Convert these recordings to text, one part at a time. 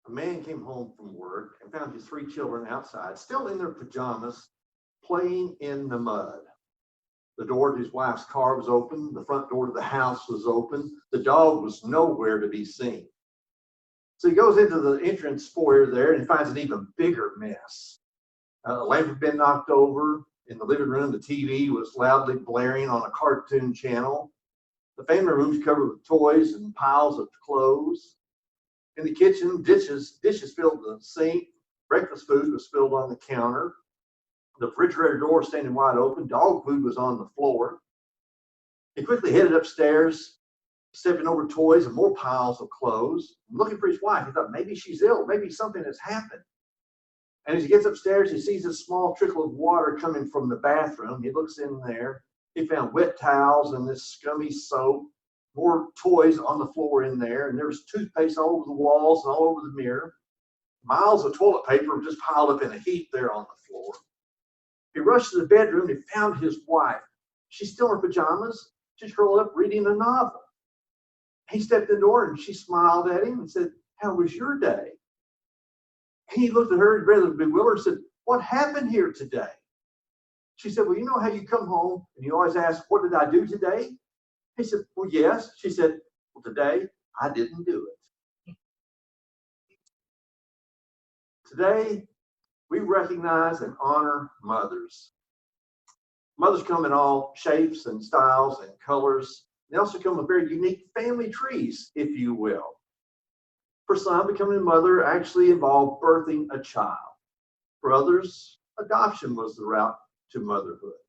A man came home from work and found his three children outside, still in their pajamas, playing in the mud. The door to his wife's car was open. The front door to the house was open. The dog was nowhere to be seen. So he goes into the entrance foyer there and finds an even bigger mess. The lamp had been knocked over. In the living room, the TV was loudly blaring on a cartoon channel. The family room was covered with toys and piles of clothes. In the kitchen, dishes filled the sink. Breakfast food was spilled on the counter. The refrigerator door standing wide open. Dog food was on the floor. He quickly headed upstairs, stepping over toys and more piles of clothes. Looking for his wife, he thought maybe she's ill. Maybe something has happened. And as he gets upstairs, he sees a small trickle of water coming from the bathroom. He looks in there. He found wet towels and this scummy soap, more toys on the floor in there, and there was toothpaste all over the walls and all over the mirror. Miles of toilet paper just piled up in a heap there on the floor. He rushed to the bedroom and found his wife. She's still in her pajamas. She's curled up reading a novel. He stepped in the door and she smiled at him and said, "How was your day?" He looked at her rather bewildered and said, "What happened here today?" She said, "Well, you know how you come home and you always ask, 'What did I do today?'" He said, "Well, yes." She said, "Well, today I didn't do it." Today, we recognize and honor mothers. Mothers come in all shapes and styles and colors. They also come with very unique family trees, if you will. For some, becoming a mother actually involved birthing a child. For others, adoption was the route to motherhood.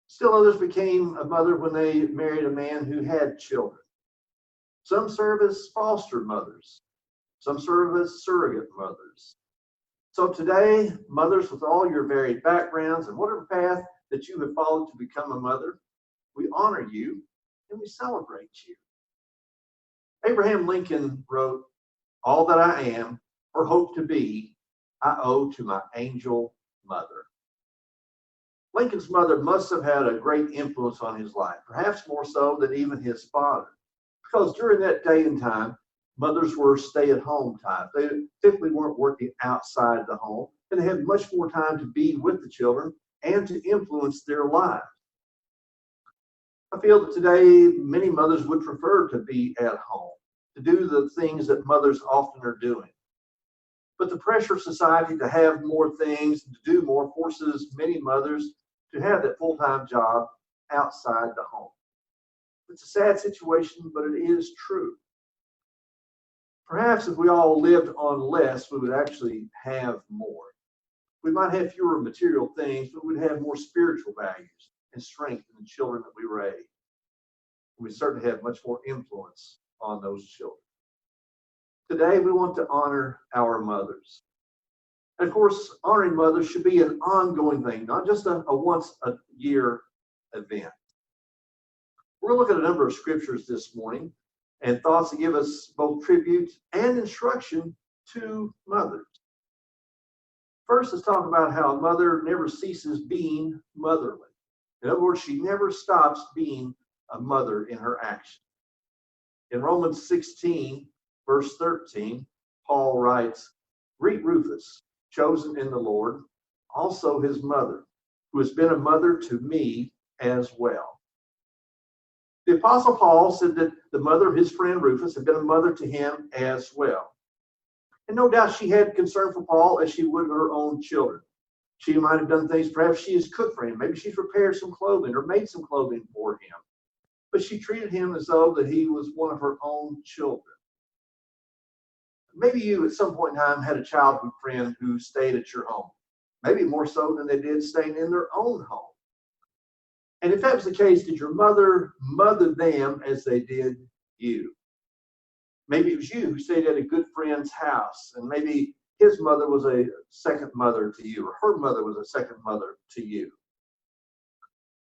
Still others became a mother when they married a man who had children. Some serve as foster mothers. Some serve as surrogate mothers. So today, mothers with all your varied backgrounds and whatever path that you have followed to become a mother, we honor you and we celebrate you. Abraham Lincoln wrote, "All that I am or hope to be, I owe to my angel mother." Lincoln's mother must have had a great influence on his life, perhaps more so than even his father, because during that day and time, mothers were stay-at-home type. They typically weren't working outside the home, and they had much more time to be with the children and to influence their lives. I feel that today many mothers would prefer to be at home, to do the things that mothers often are doing. But the pressure of society to have more things and to do more forces many mothers to have that full-time job outside the home. It's a sad situation, but it is true. Perhaps if we all lived on less, we would actually have more. We might have fewer material things, but we'd have more spiritual values and strength in the children that we raise. We certainly have much more influence on those children. Today, we want to honor our mothers. And of course, honoring mothers should be an ongoing thing, not just a once-a-year event. We're going to look at a number of scriptures this morning and thoughts that give us both tribute and instruction to mothers. First, let's talk about how a mother never ceases being motherly. In other words, she never stops being a mother in her action. In Romans 16, verse 13, Paul writes, "Greet Rufus, chosen in the Lord, also his mother, who has been a mother to me as well." The Apostle Paul said that the mother of his friend Rufus had been a mother to him as well. And no doubt she had concern for Paul as she would her own children. She might have done things, perhaps she has cooked for him. Maybe she's prepared some clothing or made some clothing for him. But she treated him as though that he was one of her own children. Maybe you at some point in time had a childhood friend who stayed at your home. Maybe more so than they did staying in their own home. And if that was the case, did your mother them as they did you? Maybe it was you who stayed at a good friend's house, and maybe his mother was a second mother to you, or her mother was a second mother to you.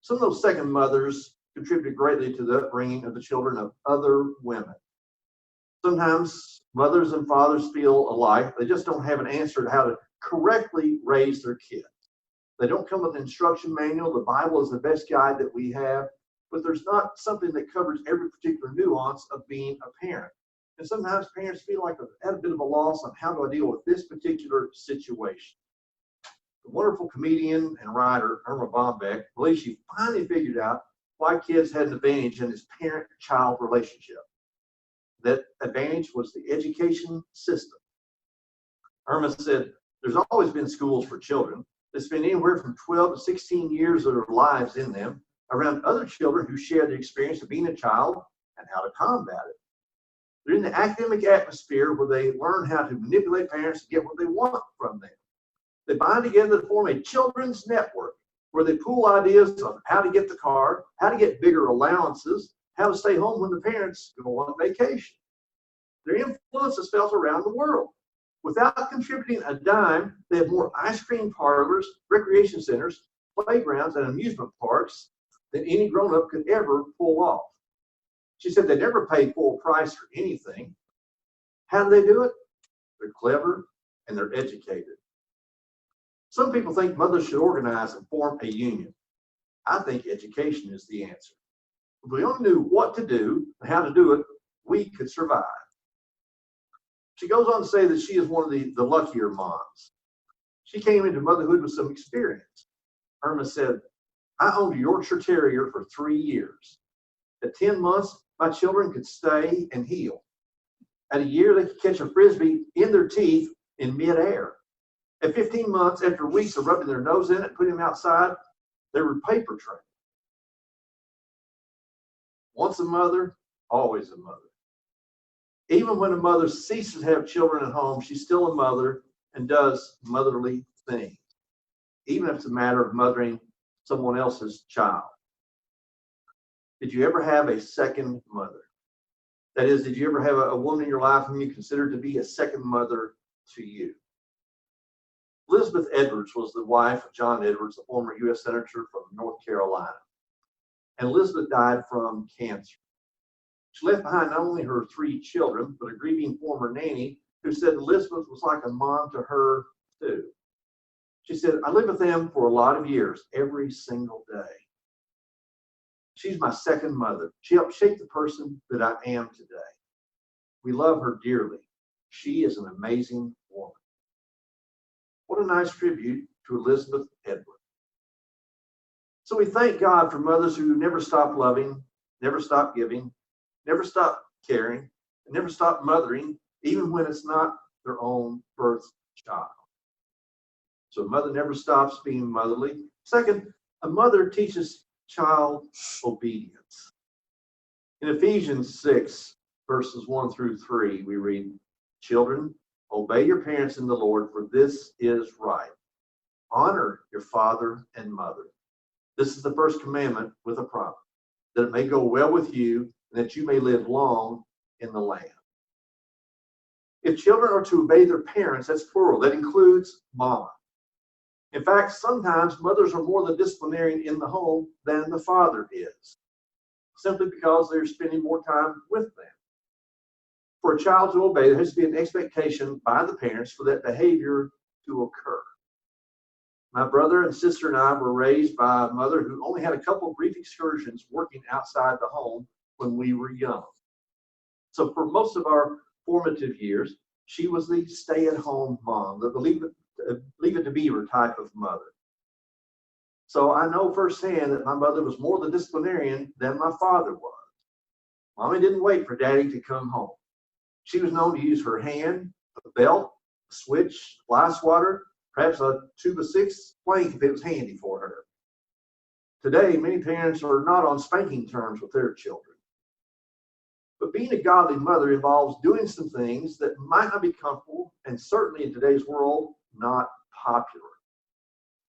Some of those second mothers contributed greatly to the upbringing of the children of other women. Sometimes mothers and fathers feel alike. They just don't have an answer to how to correctly raise their kids. They don't come with an instruction manual. The Bible is the best guide that we have, but there's not something that covers every particular nuance of being a parent. And sometimes parents feel like they're at a bit of a loss on how do I deal with this particular situation. The wonderful comedian and writer Irma Bombeck believes she finally figured out why kids had an advantage in this parent-child relationship. That advantage was the education system. Irma said, there's always been schools for children that spend anywhere from 12 to 16 years of their lives in them around other children who share the experience of being a child and how to combat it. They're in the academic atmosphere where they learn how to manipulate parents to get what they want from them. They bind together to form a children's network where they pool ideas on how to get the car, how to get bigger allowances, how to stay home when the parents go on vacation. Their influence is felt around the world. Without contributing a dime, they have more ice cream parlors, recreation centers, playgrounds, and amusement parks than any grown-up could ever pull off. She said they never pay full price for anything. How do they do it? They're clever and they're educated. Some people think mothers should organize and form a union. I think education is the answer. If we only knew what to do and how to do it, we could survive. She goes on to say that she is one of the luckier moms. She came into motherhood with some experience. Irma said, I owned a Yorkshire Terrier for 3 years. At 10 months, my children could stay and heal. At a year, they could catch a Frisbee in their teeth in midair. At 15 months, after weeks of rubbing their nose in it, putting them outside, they were paper trained. Once a mother, always a mother. Even when a mother ceases to have children at home, she's still a mother and does motherly things, even if it's a matter of mothering someone else's child. Did you ever have a second mother? That is, did you ever have a woman in your life whom you considered to be a second mother to you? Elizabeth Edwards was the wife of John Edwards, a former U.S. Senator from North Carolina. And Elizabeth died from cancer. She left behind not only her 3 children, but a grieving former nanny who said Elizabeth was like a mom to her, too. She said, I lived with them for a lot of years, every single day. She's my second mother. She helped shape the person that I am today. We love her dearly. She is an amazing woman. What a nice tribute to Elizabeth Edwards. So we thank God for mothers who never stop loving, never stop giving, never stop caring, and never stop mothering, even when it's not their own birth child. So a mother never stops being motherly. Second, a mother teaches child obedience. In Ephesians 6, verses 1 through 3, we read, Children, obey your parents in the Lord, for this is right. Honor your father and mother. This is the first commandment with a promise, that it may go well with you and that you may live long in the land. If children are to obey their parents, that's plural. That includes mama. In fact, sometimes mothers are more the disciplinarian in the home than the father is, simply because they're spending more time with them. For a child to obey, there has to be an expectation by the parents for that behavior to occur. My brother and sister and I were raised by a mother who only had a couple of brief excursions working outside the home when we were young. So for most of our formative years, she was the stay-at-home mom, the leave it to beaver type of mother. So I know firsthand that my mother was more the disciplinarian than my father was. Mommy didn't wait for daddy to come home. She was known to use her hand, a belt, a switch, fly swatter, perhaps a 2x6 plank if it was handy for her. Today, many parents are not on spanking terms with their children. But being a godly mother involves doing some things that might not be comfortable and certainly in today's world, not popular.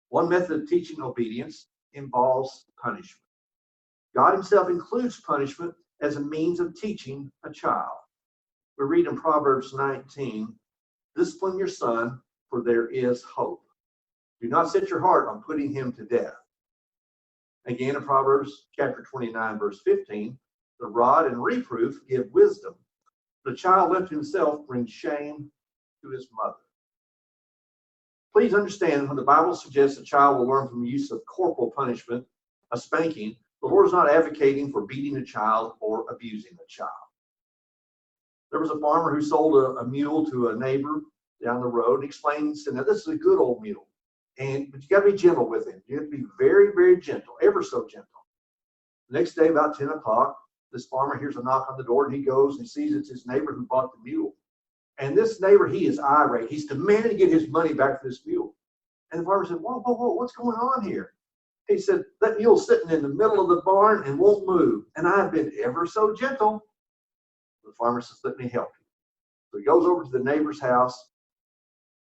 One method of teaching obedience involves punishment. God himself includes punishment as a means of teaching a child. We read in Proverbs 19, discipline your son, for there is hope. Do not set your heart on putting him to death. Again, in Proverbs chapter 29, verse 15, the rod and reproof give wisdom. The child left to himself brings shame to his mother. Please understand, when the Bible suggests a child will learn from the use of corporal punishment, a spanking, the Lord is not advocating for beating a child or abusing a child. There was a farmer who sold a mule to a neighbor down the road and explained, said, now this is a good old mule, but you got to be gentle with him. You have to be very, very gentle, ever so gentle. The next day, about 10 o'clock, this farmer hears a knock on the door, and he goes and sees it's his neighbor who bought the mule. And this neighbor, he is irate. He's demanding to get his money back for this mule. And the farmer said, whoa, whoa, whoa, what's going on here? He said, that mule's sitting in the middle of the barn and won't move, and I've been ever so gentle. The farmer says, let me help you. So he goes over to the neighbor's house.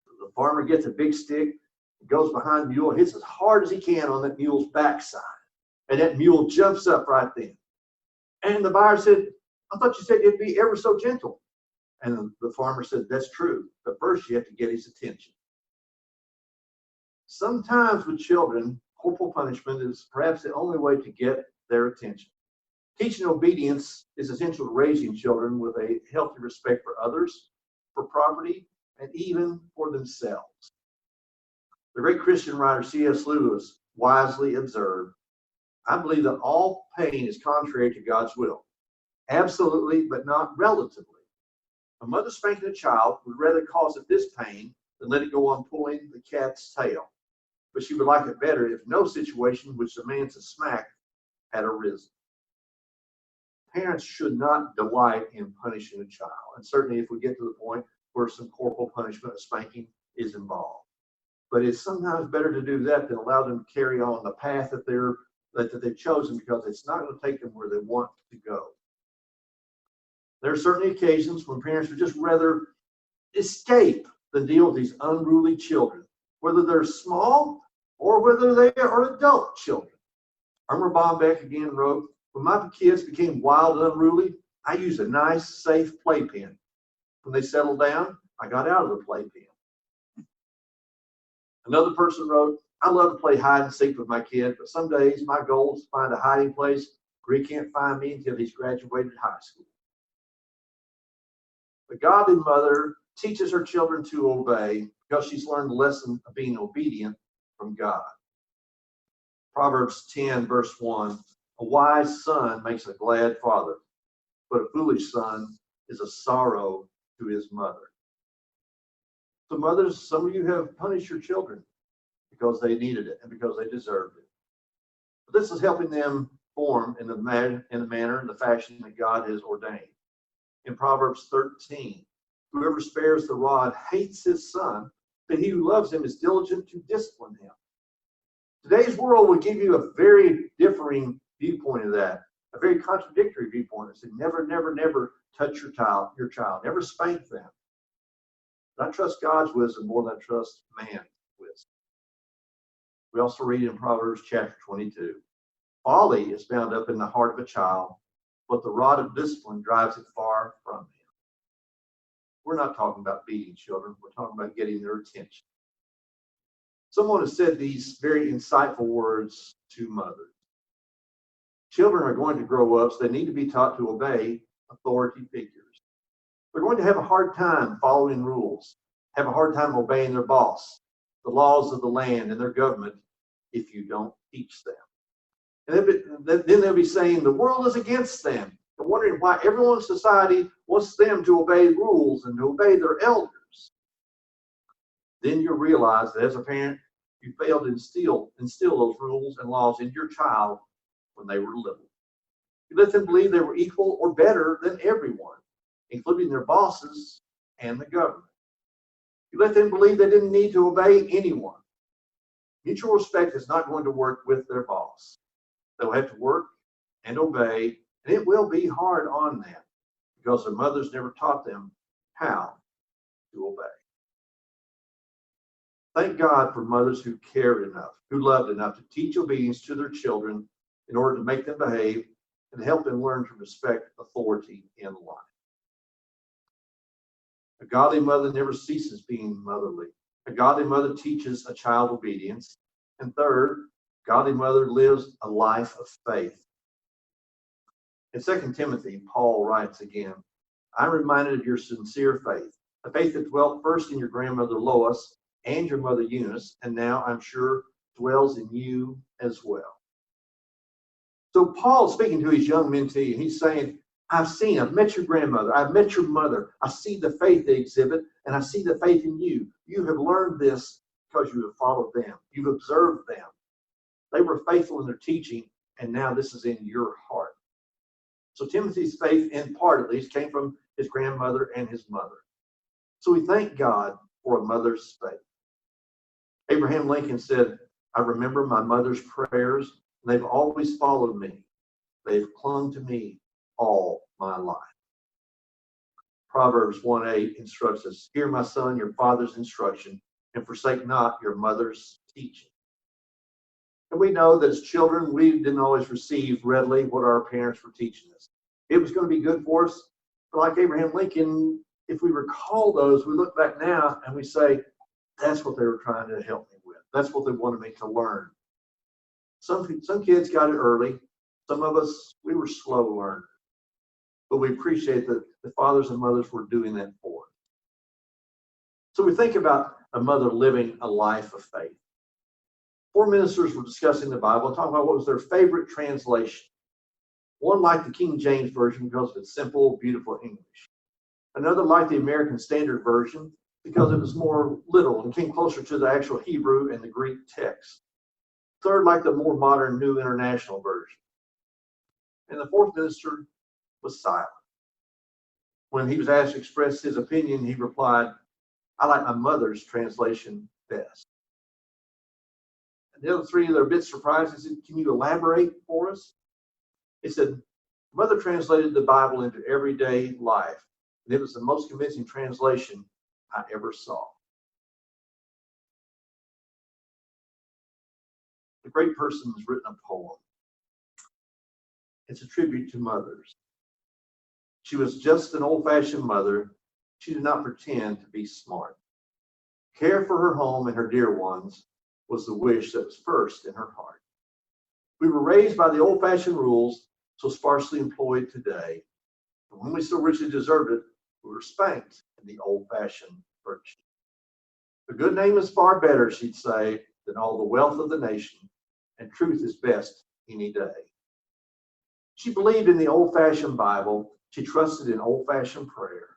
The farmer gets a big stick, goes behind the mule, and hits as hard as he can on that mule's backside. And that mule jumps up right then. And the buyer said, I thought you said you'd be ever so gentle. And the farmer said, that's true, but first you have to get his attention. Sometimes with children, corporal punishment is perhaps the only way to get their attention. Teaching obedience is essential to raising children with a healthy respect for others, for property, and even for themselves. The great Christian writer C.S. Lewis wisely observed, I believe that all pain is contrary to God's will. Absolutely, but not relatively. A mother spanking a child would rather cause it this pain than let it go on pulling the cat's tail. But she would like it better if no situation which demands a smack had arisen. Parents should not delight in punishing a child, and certainly if we get to the point where some corporal punishment, a spanking, is involved. But it's sometimes better to do that than allow them to carry on the path that they've chosen, because it's not going to take them where they want to go. There are certainly occasions when parents would just rather escape than deal with these unruly children, whether they're small or whether they are adult children. Irma Bombeck again wrote, when my kids became wild and unruly, I used a nice, safe playpen. When they settled down, I got out of the playpen. Another person wrote, I love to play hide and seek with my kid, but some days my goal is to find a hiding place where he can't find me until he's graduated high school. The godly mother teaches her children to obey because she's learned the lesson of being obedient from God. Proverbs 10, verse 1, a wise son makes a glad father, but a foolish son is a sorrow to his mother. So mothers, some of you have punished your children because they needed it and because they deserved it. But this is helping them form in the manner and the fashion that God has ordained. In Proverbs 13, whoever spares the rod hates his son, but he who loves him is diligent to discipline him. Today's world will give you a very differing viewpoint of that, a very contradictory viewpoint. It said, never, never, never touch your child, never spank them. But I trust God's wisdom more than I trust man's wisdom. We also read in Proverbs chapter 22, folly is bound up in the heart of a child, but the rod of discipline drives it far from him. We're not talking about beating children. We're talking about getting their attention. Someone has said these very insightful words to mothers. Children are going to grow up, so they need to be taught to obey authority figures. They're going to have a hard time following rules, have a hard time obeying their boss, the laws of the land and their government, if you don't teach them. And then they'll be saying the world is against them. They're wondering why everyone in society wants them to obey rules and to obey their elders. Then you'll realize that as a parent, you failed to instill those rules and laws in your child when they were little. You let them believe they were equal or better than everyone, including their bosses and the government. You let them believe they didn't need to obey anyone. Mutual respect is not going to work with their boss. They'll have to work and obey, and it will be hard on them because their mothers never taught them how to obey. Thank God for mothers who cared enough, who loved enough to teach obedience to their children in order to make them behave and help them learn to respect authority in life. A godly mother never ceases being motherly. A godly mother teaches a child obedience. And third, a godly mother lives a life of faith. In 2 Timothy, Paul writes again, I'm reminded of your sincere faith, a faith that dwelt first in your grandmother Lois and your mother Eunice, and now I'm sure dwells in you as well. So Paul's speaking to his young mentee, and he's saying, I've met your grandmother, I've met your mother. I see the faith they exhibit, and I see the faith in you. You have learned this because you have followed them. You've observed them. They were faithful in their teaching, and now this is in your heart. So Timothy's faith, in part at least, came from his grandmother and his mother. So we thank God for a mother's faith. Abraham Lincoln said, I remember my mother's prayers, and they've always followed me. They've clung to me all my life. Proverbs 1:8 instructs us, hear, my son, your father's instruction, and forsake not your mother's teaching. And we know that as children, we didn't always receive readily what our parents were teaching us. It was going to be good for us. But like Abraham Lincoln, if we recall those, we look back now and we say, that's what they were trying to help me with. That's what they wanted me to learn. Some kids got it early. Some of us, we were slow learners. But we appreciate that the fathers and mothers were doing that for us. So we think about a mother living a life of faith. 4 ministers were discussing the Bible and talking about what was their favorite translation. One liked the King James Version because of its simple, beautiful English. Another liked the American Standard Version because it was more literal and came closer to the actual Hebrew and the Greek text. Third liked the more modern New International Version. And the 4th minister was silent. When he was asked to express his opinion, he replied, I like my mother's translation best. And the other 3, they're a bit surprised. He said, can you elaborate for us? He said, Mother translated the Bible into everyday life, and it was the most convincing translation I ever saw. A great person has written a poem. It's a tribute to mothers. She was just an old-fashioned mother. She did not pretend to be smart. Care for her home and her dear ones was the wish that was first in her heart. We were raised by the old-fashioned rules so sparsely employed today. And when we so richly deserved it, we were spanked in the old-fashioned virtue. A good name is far better, she'd say, than all the wealth of the nation, and truth is best any day. She believed in the old-fashioned Bible. She trusted in old-fashioned prayer.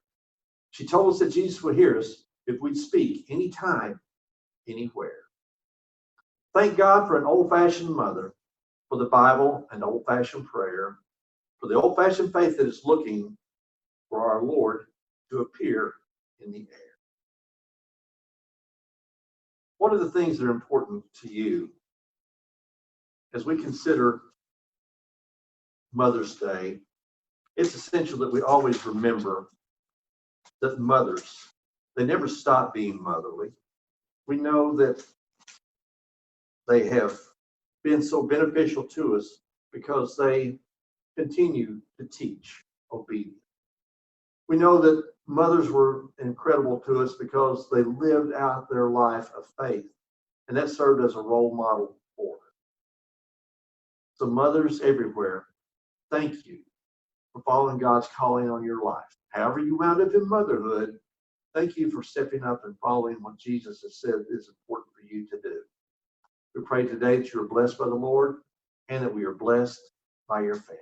She told us that Jesus would hear us if we'd speak anytime, anywhere. Thank God for an old-fashioned mother, for the Bible and old-fashioned prayer, for the old-fashioned faith that is looking for our Lord to appear in the air. What are the things that are important to you as we consider Mother's Day? It's essential that we always remember that mothers, they never stop being motherly. We know that they have been so beneficial to us because they continue to teach obedience. We know that mothers were incredible to us because they lived out their life of faith, and that served as a role model for us. So mothers everywhere, thank you for following God's calling on your life. However you wound up in motherhood, thank you for stepping up and following what Jesus has said is important for you to do. We pray today that you are blessed by the Lord and that we are blessed by your family.